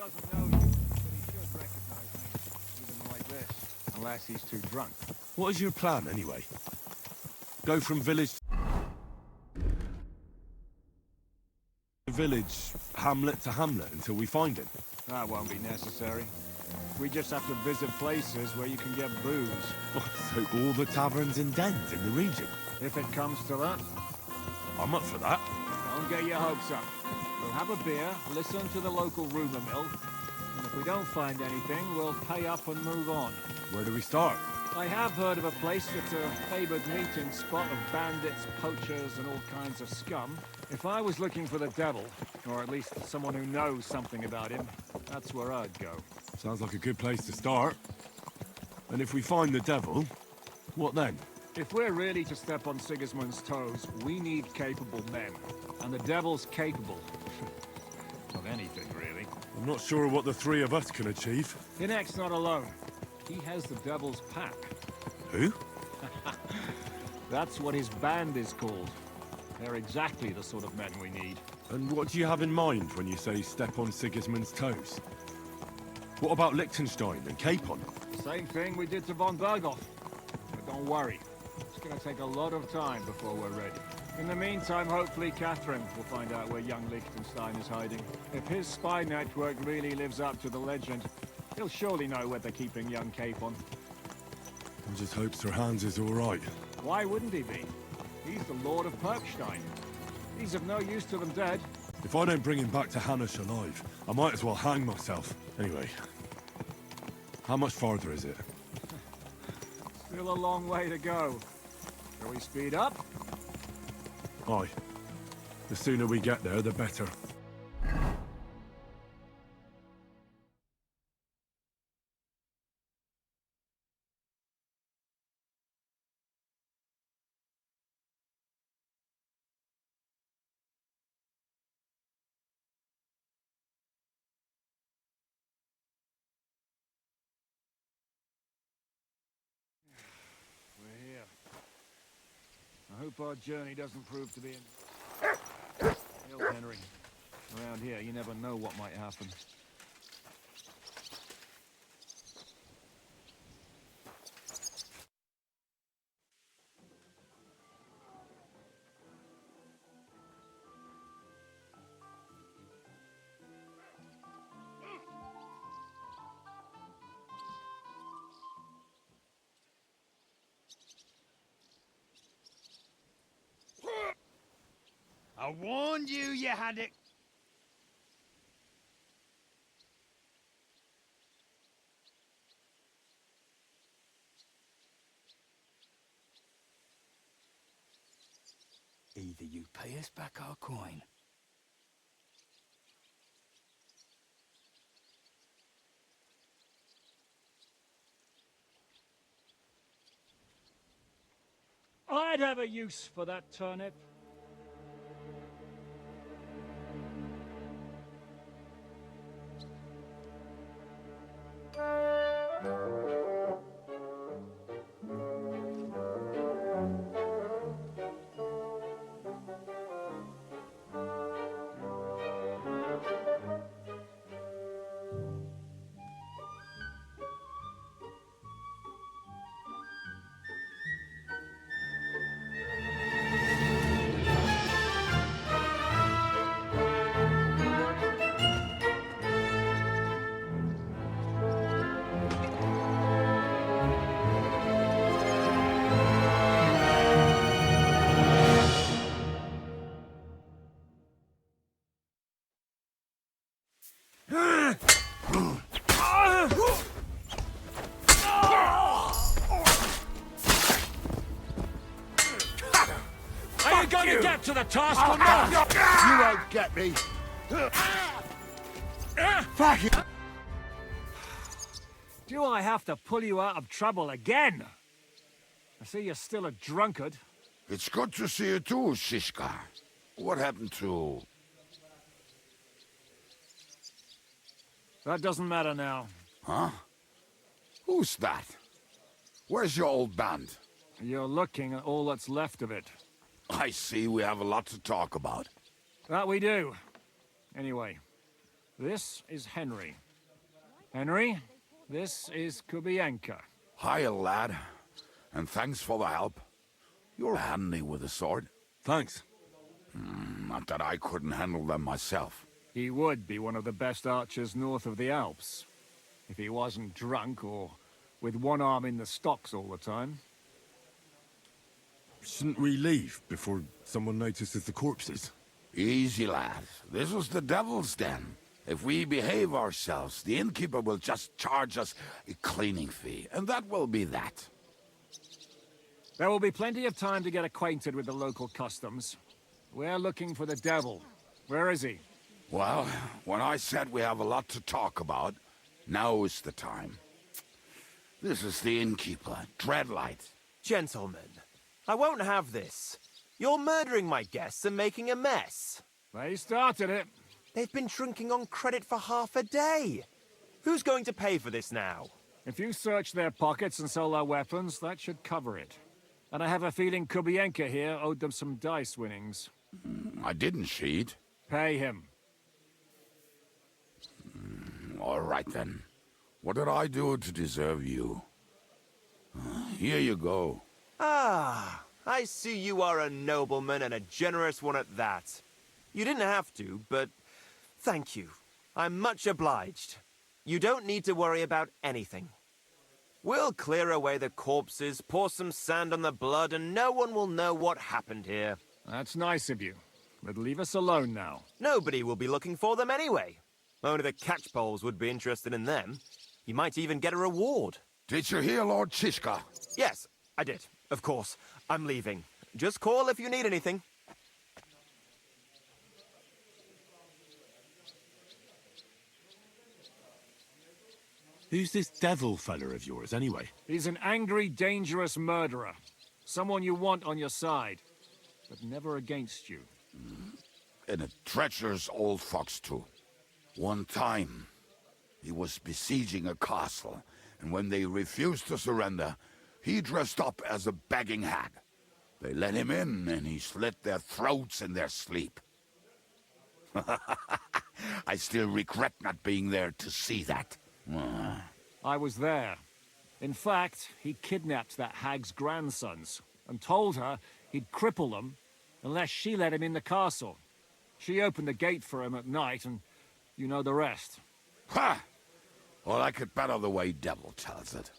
doesn't know you, but he should recognize me, even like this, unless he's too drunk. What is your plan, anyway? Go from village to village, hamlet to hamlet, until we find him? That won't be necessary. We just have to visit places where you can get booze. So all the taverns and dens in the region? If it comes to that. I'm up for that. Don't get your hopes up. We'll have a beer, listen to the local rumour mill, and if we don't find anything, we'll pay up and move on. Where do we start? I have heard of a place that's a favoured meeting spot of bandits, poachers, and all kinds of scum. If I was looking for the devil, or at least someone who knows something about him, that's where I'd go. Sounds like a good place to start. And if we find the devil, what then? If we're really to step on Sigismund's toes, we need capable men. And the devil's capable. Of anything, really. I'm not sure what the three of us can achieve. Inek's not alone. He has the devil's pack. Who? That's what his band is called. They're exactly the sort of men we need. And what do you have in mind when you say step on Sigismund's toes? What about Liechtenstein and Capon? Same thing we did to von Berghoff. But don't worry. It's gonna take a lot of time before we're ready. In the meantime, hopefully Catherine will find out where young Liechtenstein is hiding. If his spy network really lives up to the legend, he'll surely know where they're keeping young Capon. I just hope Sir Hans is all right. Why wouldn't he be? He's the Lord of Perkstein. He's of no use to them dead. If I don't bring him back to Hanush alive, I might as well hang myself. Anyway, how much farther is it? Still a long way to go. Shall we speed up? Aye. The sooner we get there, the better. We're here. I hope our journey doesn't prove to be an hill, Henry. Around here, you never know what might happen. I warned you, you had it. Either you pay us back our coin. I'd have a use for that turnip. Are you going to get to the task or not? You won't get me. Fuck you. Do I have to pull you out of trouble again? I see you're still a drunkard. It's good to see you too, Shishka. What happened to... That doesn't matter now. Huh? Who's that? Where's your old band? You're looking at all that's left of it. I see we have a lot to talk about. That we do. Anyway, This is Henry. Henry, this is Kubienka. Hiya, lad. And thanks for the help. You're handy with a sword. Thanks. Not that I couldn't handle them myself. He would be one of the best archers north of the Alps. If he wasn't drunk or with one arm in the stocks all the time. Shouldn't we leave before someone notices the corpses? Easy, lad. This was the devil's den. If we behave ourselves, the innkeeper will just charge us a cleaning fee, and that will be that. There will be plenty of time to get acquainted with the local customs. We're looking for the devil. Where is he? Well, when I said we have a lot to talk about, now is the time. This is the innkeeper, Dreadlight. Gentlemen, I won't have this. You're murdering my guests and making a mess. They started it. They've been drinking on credit for half a day. Who's going to pay for this now? If you search their pockets and sell their weapons, that should cover it. And I have a feeling Kubienka here owed them some dice winnings. I didn't cheat. Pay him. All right, then. What did I do to deserve you? Here you go. Ah, I see you are a nobleman and a generous one at that. You didn't have to, but thank you. I'm much obliged. You don't need to worry about anything. We'll clear away the corpses, pour some sand on the blood, and no one will know what happened here. That's nice of you. But leave us alone now. Nobody will be looking for them anyway. Only the catchpoles would be interested in them. You might even get a reward. Did you hear Lord Zhyszka? Yes, I did. Of course. I'm leaving. Just call if you need anything. Who's this devil fella of yours, anyway? He's an angry, dangerous murderer. Someone you want on your side, but never against you. And a treacherous old fox, too. One time, he was besieging a castle, and when they refused to surrender, he dressed up as a begging hag. They let him in, and he slit their throats in their sleep. I still regret not being there to see that. I was there. In fact, he kidnapped that hag's grandsons and told her he'd cripple them unless she let him in the castle. She opened the gate for him at night, and you know the rest. Ha! Well, I could better the way Devil tells it.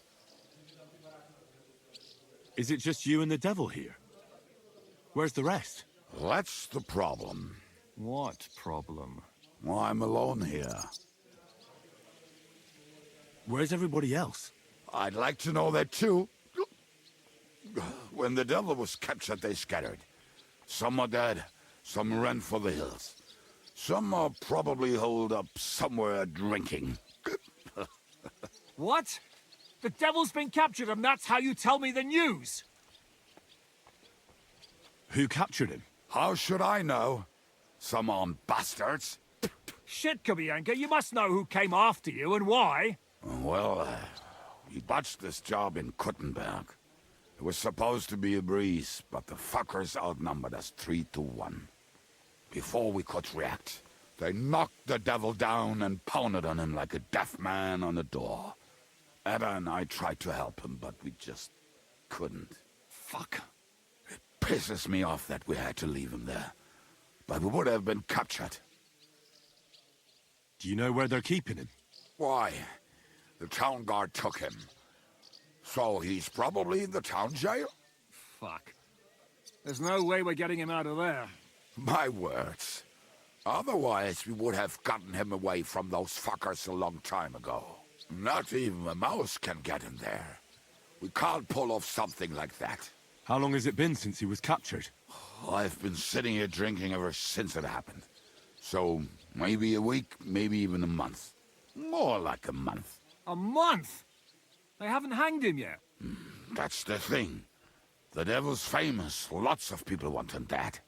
Is it just you and the devil here? Where's the rest? That's the problem. What problem? Well, I'm alone here. Where's everybody else? I'd like to know that too. When the devil was captured, they scattered. Some are dead, some ran for the hills. Some are probably holed up somewhere drinking. What? The devil's been captured and that's how you tell me the news? Who captured him? How should I know? Some armed bastards. Shit, Kubienka, you must know who came after you and why. Well, we botched this job in Kuttenberg. It was supposed to be a breeze, but the fuckers outnumbered us 3-1. Before we could react, they knocked the devil down and pounded on him like a deaf man on a door. Ada and I tried to help him, but we just couldn't. Fuck. It pisses me off that we had to leave him there. But we would have been captured. Do you know where they're keeping him? Why? The town guard took him. So he's probably in the town jail? Fuck. There's no way we're getting him out of there. My words. Otherwise, we would have gotten him away from those fuckers a long time ago. Not even a mouse can get him there. We can't pull off something like that. How long has it been since he was captured? I've been sitting here drinking ever since it happened. So, maybe a week, maybe even a month. More like a month. A month? They haven't hanged him yet. That's the thing. The devil's famous. Lots of people want him dead.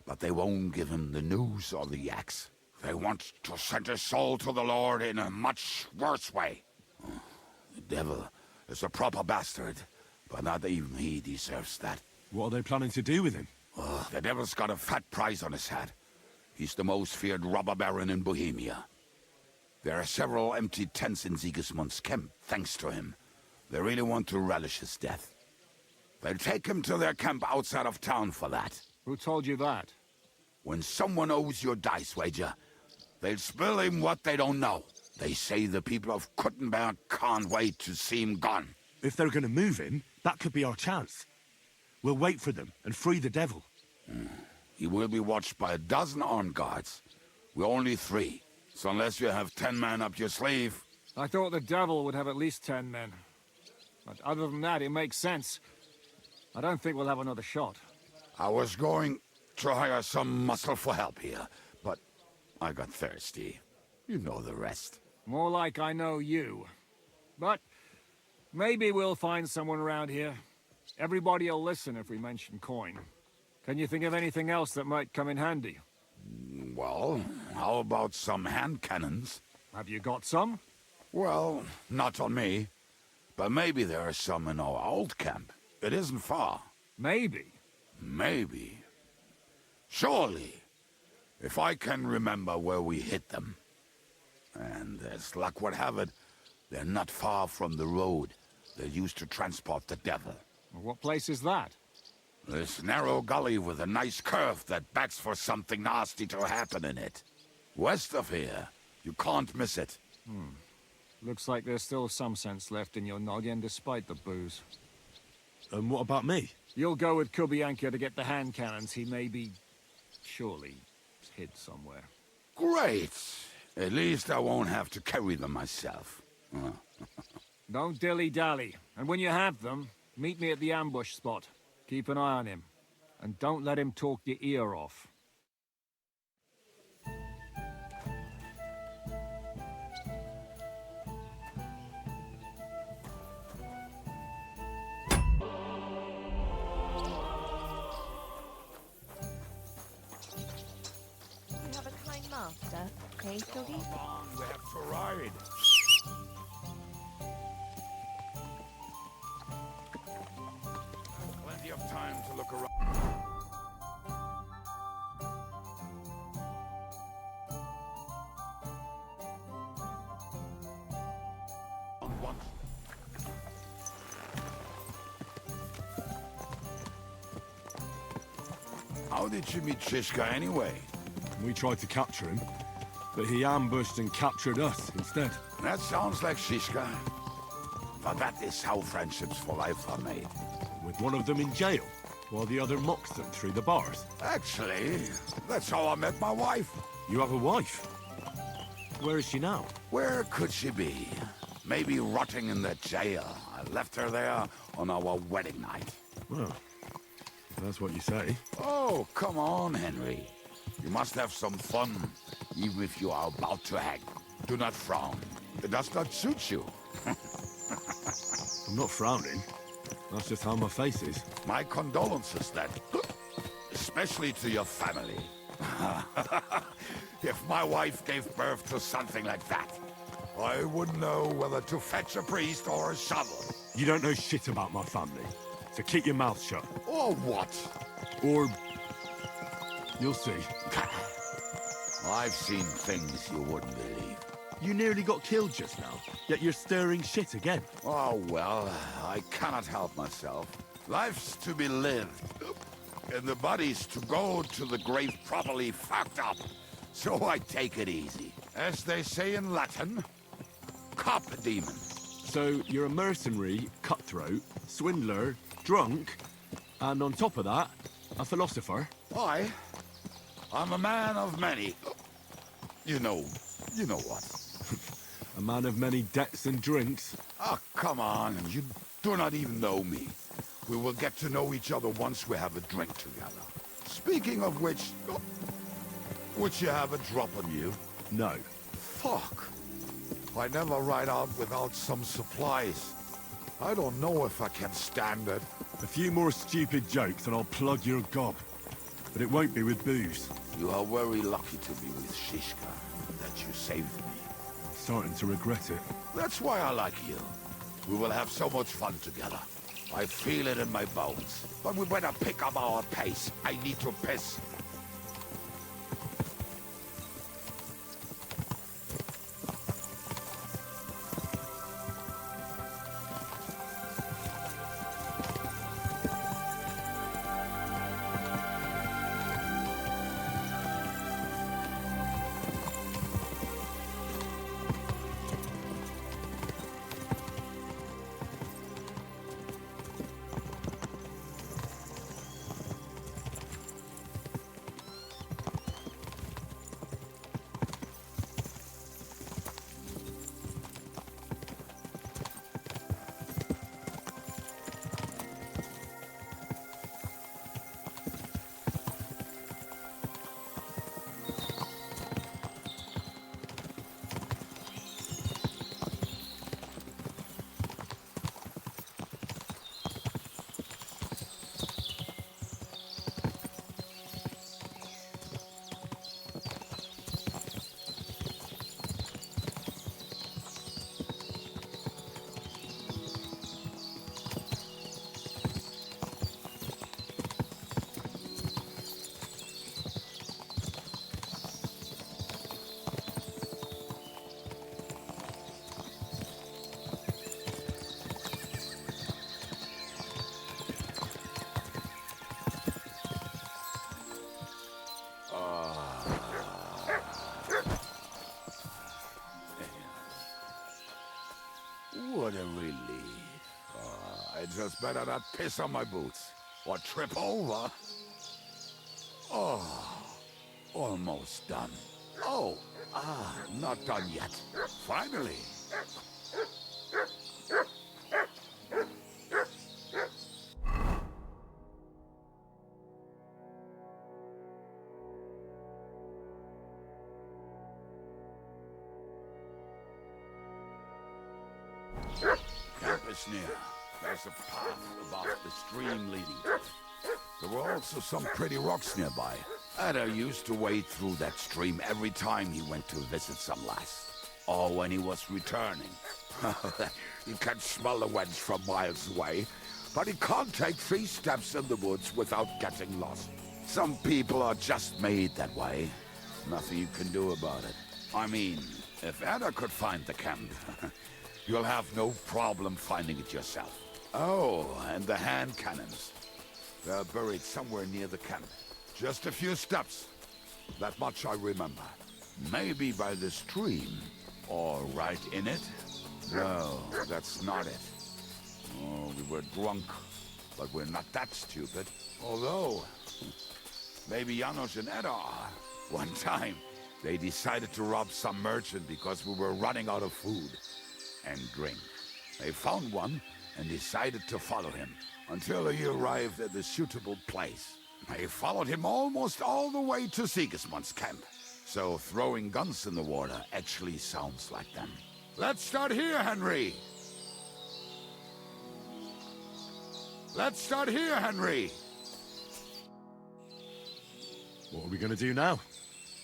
But they won't give him the news or the axe. They want to send his soul to the Lord in a much worse way. The devil is a proper bastard, but not even he deserves that. What are they planning to do with him? The devil's got a fat price on his head. He's the most feared robber baron in Bohemia. There are several empty tents in Sigismund's camp, thanks to him. They really want to relish his death. They'll take him to their camp outside of town for that. Who told you that? When someone owes you a dice wager, they'll spill him what they don't know. They say the people of Kuttenberg can't wait to see him gone. If they're gonna move him, that could be our chance. We'll wait for them and free the devil. He will be watched by a dozen armed guards. We're only 3. So unless you have 10 men up your sleeve... I thought the devil would have at least 10 men. But other than that, it makes sense. I don't think we'll have another shot. I was going to hire some muscle for help here, but I got thirsty. You know the rest. More like I know you. But maybe we'll find someone around here. Everybody'll listen if we mention coin. Can you think of anything else that might come in handy? Well, how about some hand cannons? Have you got some? Well, not on me. But maybe there are some in our old camp. It isn't far. Maybe. Maybe. Surely. If I can remember where we hid them. And as luck would have it, they're not far from the road they used to transport the devil. What place is that? This narrow gully with a nice curve that begs for something nasty to happen in it. West of here. You can't miss it. Looks like there's still some sense left in your noggin despite the booze. And what about me? You'll go with Kubенkay to get the hand cannons. He may be... surely hid somewhere. Great. At least I won't have to carry them myself. Don't dilly-dally. And when you have them, meet me at the ambush spot. Keep an eye on him. And don't let him talk your ear off. You have a kind master, eh, Doggy? Come on, we have to ride. Plenty of time to look around. How did you meet Žижkoj anyway? We tried to capture him, but he ambushed and captured us instead. That sounds like Žижkoj. But that is how friendships for life are made. With one of them in jail, while the other mocks them through the bars. Actually, that's how I met my wife. You have a wife? Where is she now? Where could she be? Maybe rotting in the jail. I left her there on our wedding night. Well, that's what you say. Oh, come on, Henry. You must have some fun, even if you are about to hang. Do not frown. It does not suit you. I'm not frowning. That's just how my face is. My condolences, then. Especially to your family. If my wife gave birth to something like that, I wouldn't know whether to fetch a priest or a shovel. You don't know shit about my family, so keep your mouth shut. Or what? Or... you'll see. I've seen things you wouldn't believe. You nearly got killed just now, yet you're stirring shit again. Oh, well, I cannot help myself. Life's to be lived, and the body's to go to the grave properly fucked up. So I take it easy. As they say in Latin, cop demon. So you're a mercenary, cutthroat, swindler, drunk, and on top of that, a philosopher? I'm a man of many... You know what. A man of many debts and drinks? Oh, come on, you do not even know me. We will get to know each other once we have a drink together. Speaking of which, would you have a drop on you? No. Fuck. I never ride out without some supplies. I don't know if I can stand it. A few more stupid jokes and I'll plug your gob. But it won't be with booze. You are very lucky to be with Žижkoj, that you saved me. I'm starting to regret it. That's why I like you. We will have so much fun together. I feel it in my bones. But we better pick up our pace. I need to piss. What a relief. I just better not piss on my boots or trip over. Oh, almost done. Oh, not done yet. Finally. Camp is near. There's a path above the stream leading to it. There were also some pretty rocks nearby. Ada used to wade through that stream every time he went to visit some lass. Or when he was returning. You can smell the wench from miles away, but he can't take 3 steps in the woods without getting lost. Some people are just made that way. Nothing you can do about it. I mean, if Ada could find the camp, you'll have no problem finding it yourself. Oh, and the hand cannons. They're buried somewhere near the camp. Just a few steps. That much I remember. Maybe by the stream. Or right in it? No, that's not it. Oh, we were drunk. But we're not that stupid. Although, maybe Janos and Edda are. One time, they decided to rob some merchant because we were running out of food and drink. They found one and decided to follow him until he arrived at a suitable place. They followed him almost all the way to Sigismund's camp. So throwing guns in the water actually sounds like them. Let's start here, Henry! Let's start here, Henry! What are we gonna do now?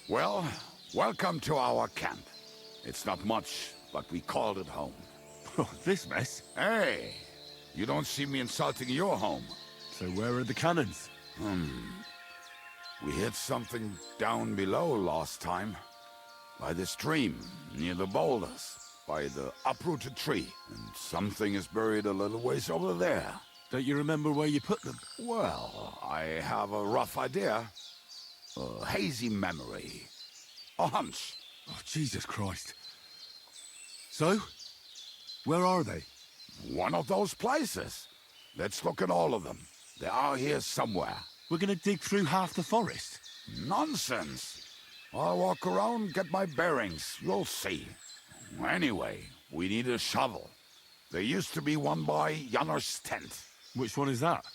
Well, welcome to our camp. It's not much, but we called it home. Oh, this mess? Hey, you don't see me insulting your home. So where are the cannons? We hit something down below last time. By the stream, near the boulders, by the uprooted tree. And something is buried a little ways over there. Don't you remember where you put them? Well, I have a rough idea. A hazy memory. A hunch. Oh, Jesus Christ. So? Where are they? One of those places. Let's look at all of them. They are here somewhere. We're gonna dig through half the forest. Nonsense. I'll walk around, get my bearings. You'll see. Anyway, we need a shovel. There used to be one by Janner's tent. Which one is that?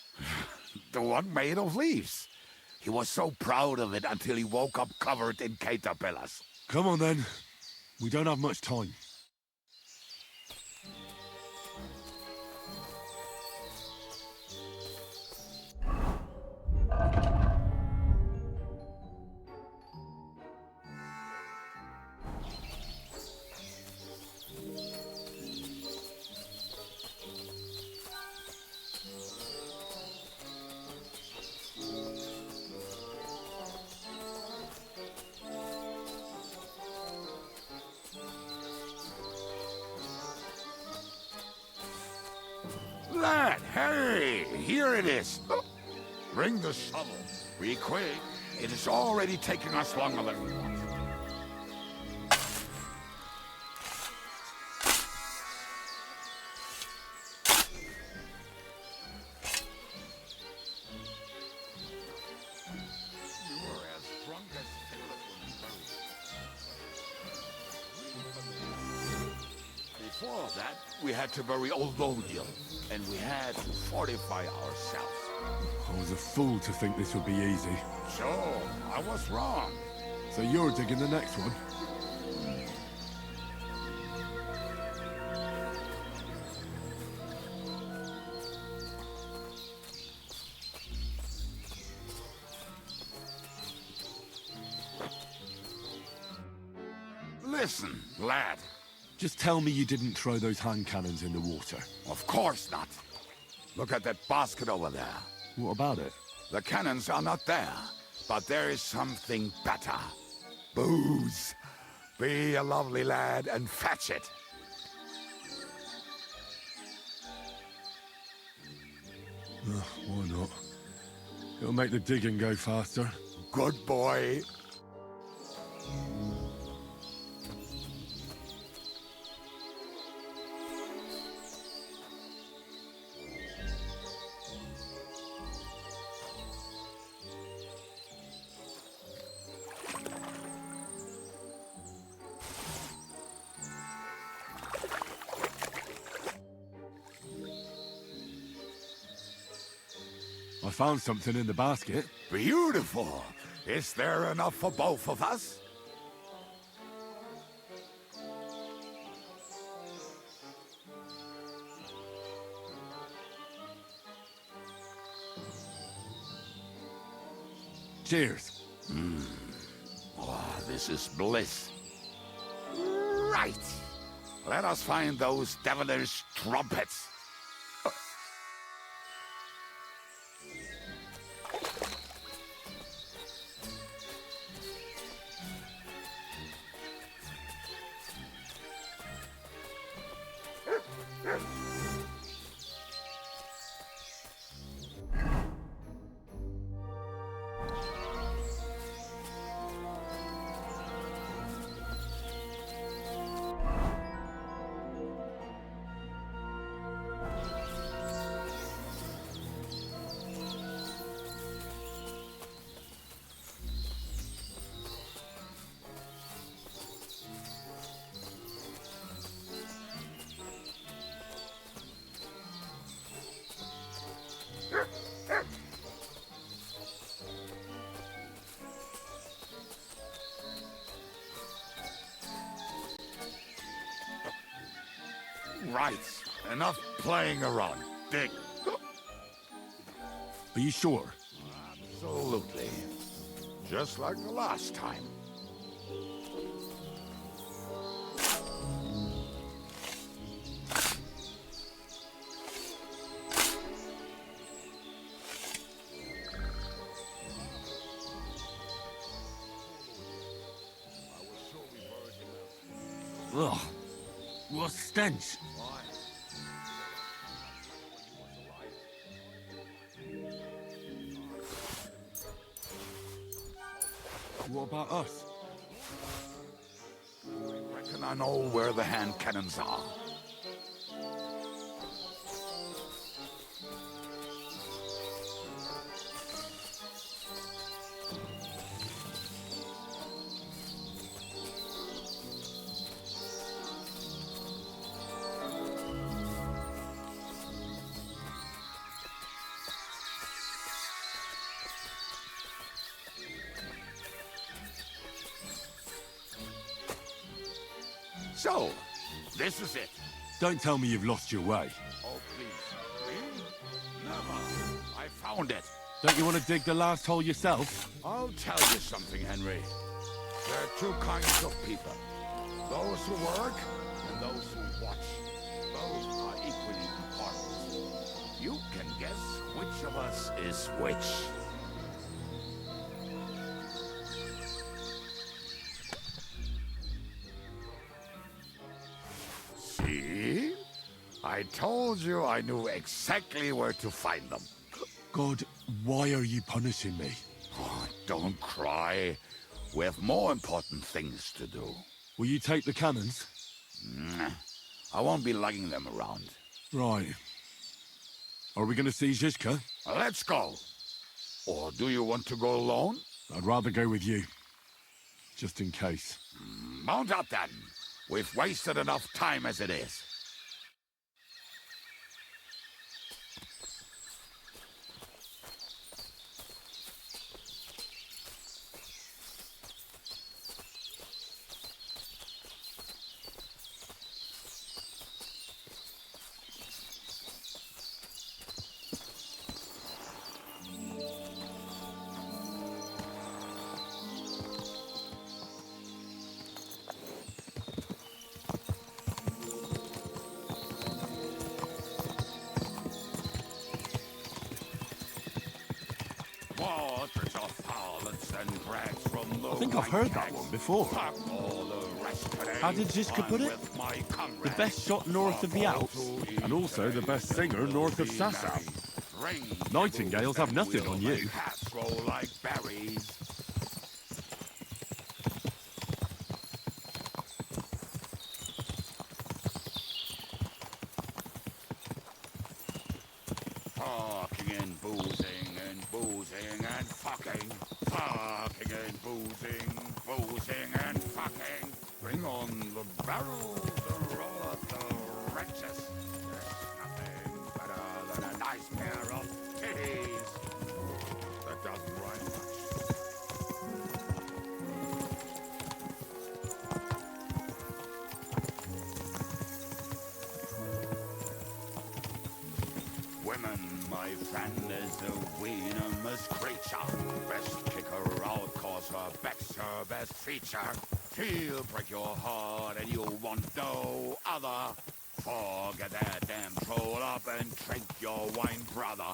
The one made of leaves. He was so proud of it until he woke up covered in caterpillars. Come on then. We don't have much time. Lad, hey, here it is. Bring the shovel. Be quick. It is already taking us longer than we want. You were as drunk as Philip when you buried. Before that, we had to bury Old Lodiel, and we had to fortify ourselves. I was a fool to think this would be easy. So, I was wrong. So you're digging the next one? Listen, lad. Just tell me you didn't throw those hand cannons in the water. Of course not. Look at that basket over there. What about it? The cannons are not there, but there is something better. Booze. Be a lovely lad and fetch it. Why not? It'll make the digging go faster. Good boy. I found something in the basket. Beautiful. Is there enough for both of us? Cheers. Oh, this is bliss. Right. Let us find those devilish trumpets. Right. Enough playing around. Dig. Are you sure? Absolutely. Just like the last time. Ugh. What stench. What about us? I reckon I know where the hand cannons are. So, this is it. Don't tell me you've lost your way. Oh, please. Me? Never. I found it. Don't you want to dig the last hole yourself? I'll tell you something, Henry. There are two kinds of people. Those who work and those who watch. Those are equally important. You can guess which of us is which. See? I told you I knew exactly where to find them. God, why are you punishing me? Oh, don't cry. We have more important things to do. Will you take the cannons? I won't be lugging them around. Right. Are we going to see Zhizka? Let's go. Or do you want to go alone? I'd rather go with you. Just in case. Mount up then. We've wasted enough time as it is. Waters of violence and drags from the I think I've heard that one before. How did Zhizka put it? The best shot north of the Alps, and also the best singer north of Sasau. Nightingales have nothing on you. Fucking and boozing and fucking. Fucking and boozing and fucking. Bring on the barrel, the roller, the wrenches. There's nothing better than a nice pair of titties. Women, my friend, is a venomous creature. Best kick her out, cause her back's her best feature. She'll break your heart and you want no other. Forget that damn troll up and drink your wine, brother.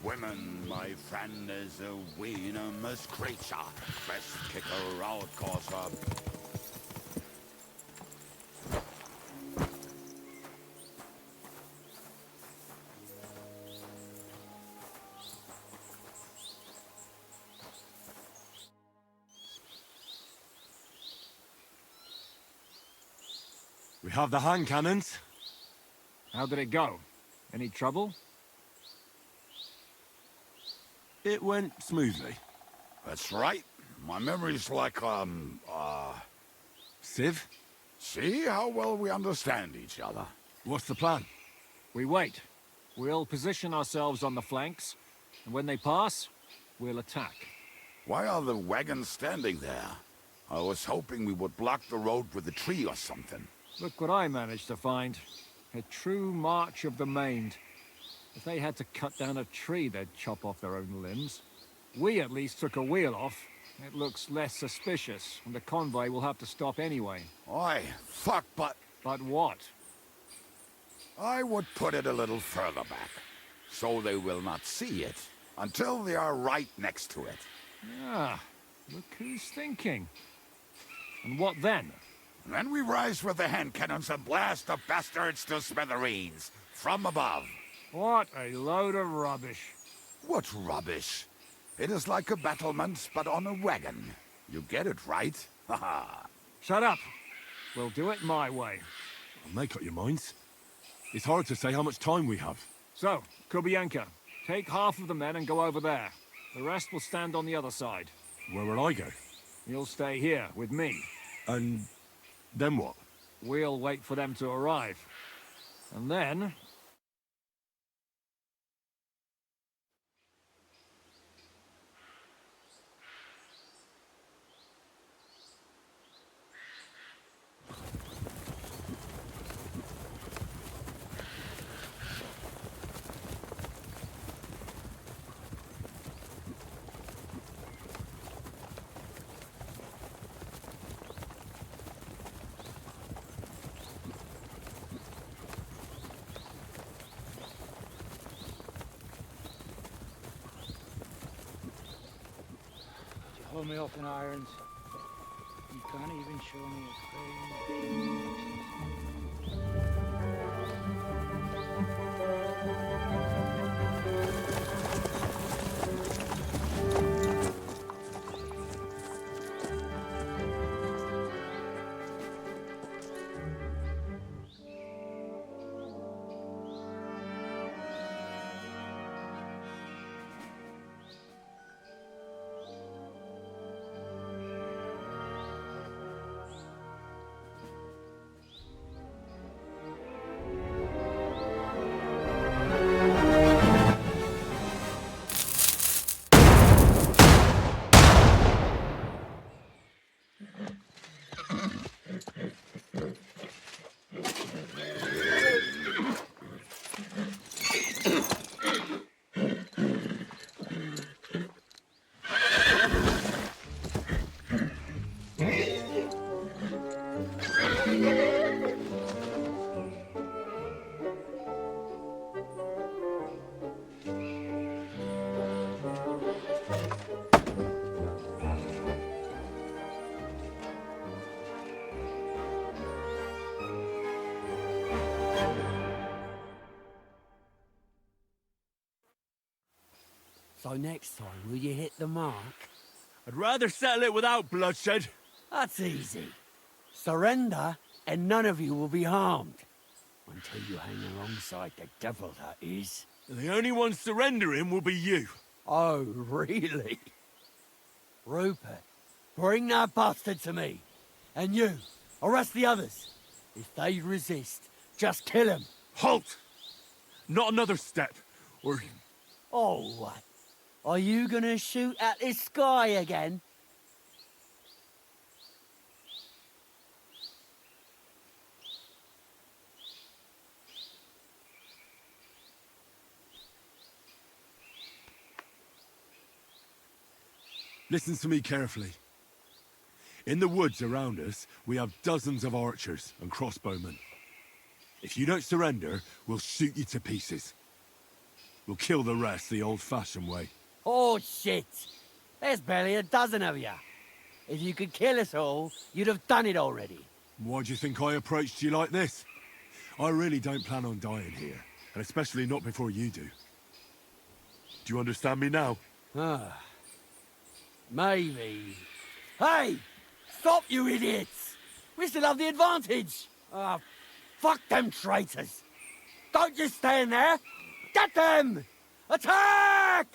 Women, my friend, is a venomous creature. Best kick her out, cause her... We have the hand cannons. How did it go? Any trouble? It went smoothly. That's right. My memory's like, Civ, See how well we understand each other. what's the plan? We wait. We'll position ourselves on the flanks, and when they pass, we'll attack. Why are the wagons standing there? I was hoping we would block the road with a tree or something. Look what I managed to find. A true march of the maimed. If they had to cut down a tree, they'd chop off their own limbs. We at least took a wheel off. It looks less suspicious, and the convoy will have to stop anyway. Oi, fuck, but But what? I would put it a little further back, so they will not see it until they are right next to it. Ah, look who's thinking. And what then? Then we rise with the hand cannons and blast the bastards to smithereens from above. What a load of rubbish. What rubbish! It is like a battlement, but on a wagon. You get it, right? Haha. Shut up. We'll do it my way. Make up your minds. It's hard to say how much time we have. So, Kubyenka, take half of the men and go over there. The rest will stand on the other side. Where will I go? You'll stay here with me. And then what? We'll wait for them to arrive. And then... Hold me up in irons. You can't even show me a thing. So next time, will you hit the mark? I'd rather settle it without bloodshed. That's easy. Surrender, and none of you will be harmed. Until you hang alongside the devil, that is. The only one surrendering will be you. Oh, really? Rupert, bring that bastard to me. And you, arrest the others. If they resist, just kill them. Halt! Not another step, or... Oh, what? Are you gonna shoot at the sky again? Listen to me carefully. In the woods around us, we have dozens of archers and crossbowmen. If you don't surrender, we'll shoot you to pieces. We'll kill the rest the old-fashioned way. Oh, shit. There's barely a dozen of you. If you could kill us all, you'd have done it already. Why do you think I approached you like this? I really don't plan on dying here, and especially not before you do. Do you understand me now? Ah. Maybe. Hey! Stop, you idiots! We still have the advantage! Ah, fuck them traitors! Don't just stand there! Get them! Attack!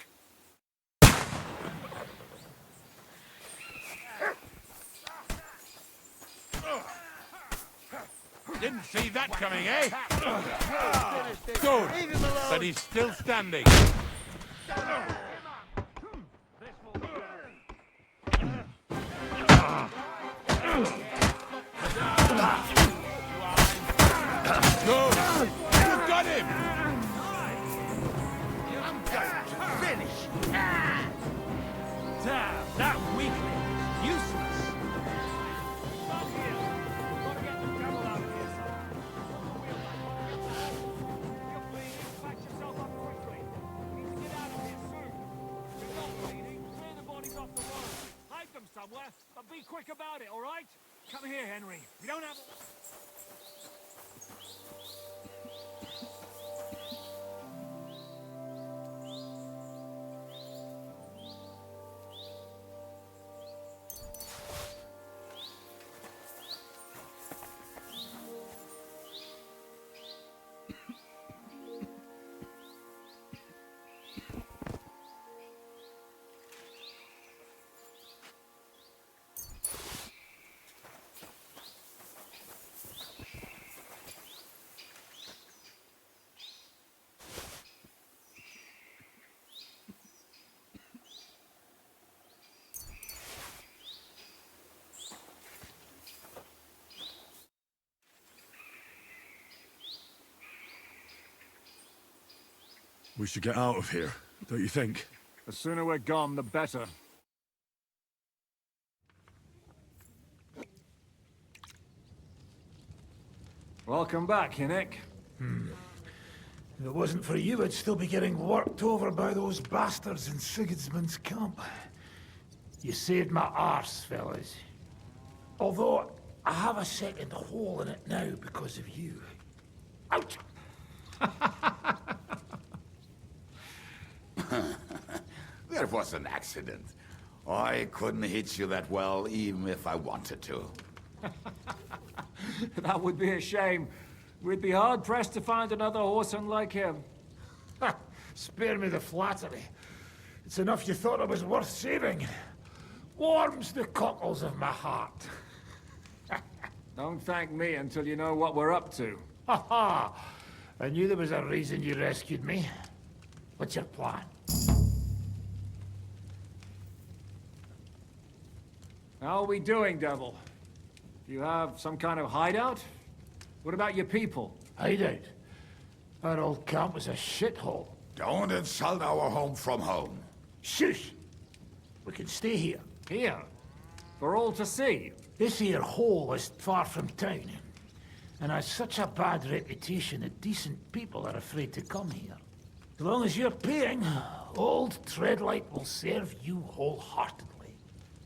Didn't see that coming, eh? Good, but he's still standing. Good! You got him! I'm going to finish! Damn, that weakling is useless. Stop here. We've got to get the devil out of here, son. You're bleeding. Patch yourself up quickly. We need to get out of here soon. You're not bleeding. Clear the bodies off the road. Hide them somewhere, but be quick about it, all right? Come here, Henry. We don't have... We should get out of here, don't you think? The sooner we're gone, the better. Welcome back, Hinnick. If it wasn't for you, I'd still be getting worked over by those bastards in Sigismund's camp. You saved my arse, fellas. Although, I have a second hole in it now because of you. Ouch! That was an accident. I couldn't hit you that well, even if I wanted to. That would be a shame. We'd be hard-pressed to find another whoreson like him. Spare me the flattery. It's enough you thought I was worth saving. Warms the cockles of my heart. Don't thank me until you know what we're up to. Ha ha! I knew there was a reason you rescued me. What's your plan? How are we doing, Devil? Do you have some kind of hideout? What about your people? Hideout? Our old camp was a shithole. Don't insult our home from home. Shush! We can stay here. Here? For all to see? This here hole is far from town, and has such a bad reputation that decent people are afraid to come here. As long as you're paying, old Treadlight will serve you wholeheartedly.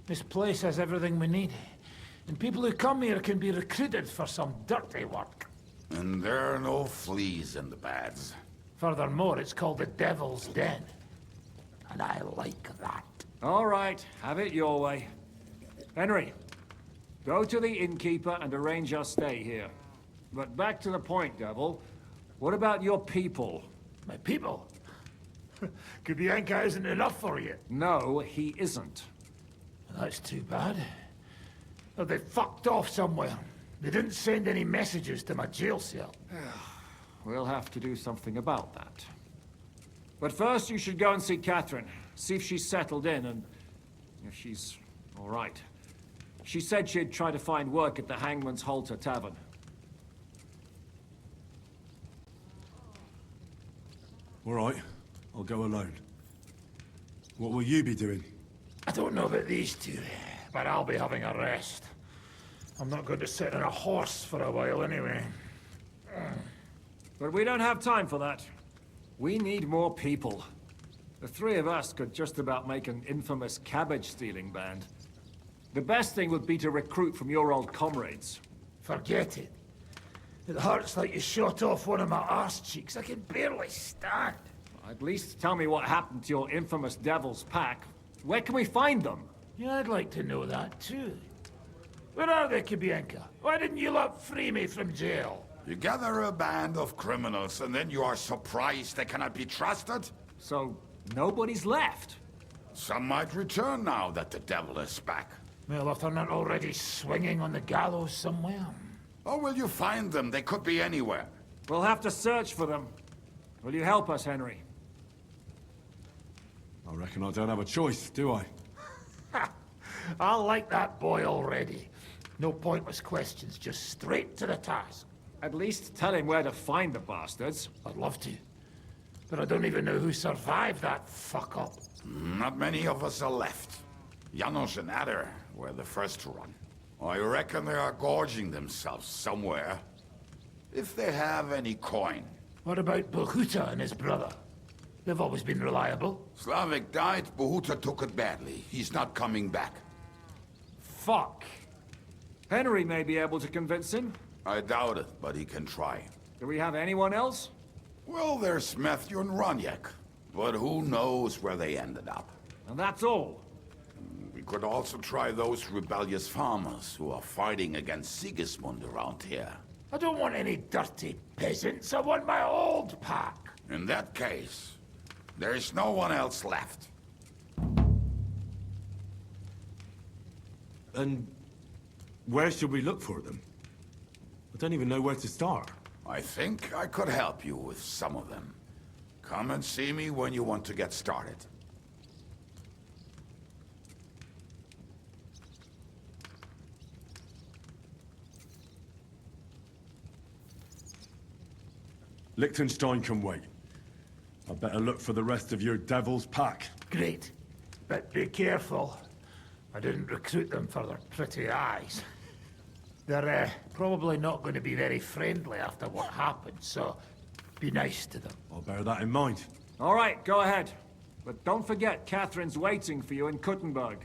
This place has everything we need, and people who come here can be recruited for some dirty work. And there are no fleas in the beds. Furthermore, it's called the Devil's Den, and I like that. All right, have it your way. Henry, go to the innkeeper and arrange our stay here. But back to the point, Devil. What about your people? My people? Kubyenka isn't enough for you. No, he isn't. That's too bad. Well, they fucked off somewhere. They didn't send any messages to my jail cell. We'll have to do something about that. But first, you should go and see Catherine. See if she's settled in and if she's all right. She said she'd try to find work at the Hangman's Halter Tavern. All right, I'll go alone. What will you be doing? I don't know about these two, but I'll be having a rest. I'm not going to sit on a horse for a while anyway. But we don't have time for that. We need more people. The three of us could just about make an infamous cabbage-stealing band. The best thing would be to recruit from your old comrades. Forget it. It hurts like you shot off one of my arse cheeks. I can barely stand. At least tell me what happened to your infamous Devil's Pack. Where can we find them? Yeah, I'd like to know that too. Where are they, Kubenka? Why didn't you lot free me from jail? You gather a band of criminals and then you are surprised they cannot be trusted? So, nobody's left? Some might return now that the devil is back. Well, if they're not already swinging on the gallows somewhere. Or will you find them? They could be anywhere. We'll have to search for them. Will you help us, Henry? I reckon I don't have a choice, do I? I like that boy already. No pointless questions, just straight to the task. At least tell him where to find the bastards. I'd love to. But I don't even know who survived that fuck-up. Not many of us are left. Janos and Adder were the first to run. I reckon they are gorging themselves somewhere. If they have any coin. What about Bohuta and his brother? They've always been reliable. Slavik died, Bohuta took it badly. He's not coming back. Fuck. Henry may be able to convince him. I doubt it, but he can try. Do we have anyone else? Well, there's Matthew and Roniak. But who knows where they ended up. And that's all. We could also try those rebellious farmers who are fighting against Sigismund around here. I don't want any dirty peasants. I want my old pack. In that case, there's no one else left. And where should we look for them? I don't even know where to start. I think I could help you with some of them. Come and see me when you want to get started. Liechtenstein can wait. I better look for the rest of your Devil's Pack. Great. But be careful. I didn't recruit them for their pretty eyes. They're probably not going to be very friendly after what happened, so be nice to them. I'll bear that in mind. All right, go ahead. But don't forget, Catherine's waiting for you in Kuttenberg.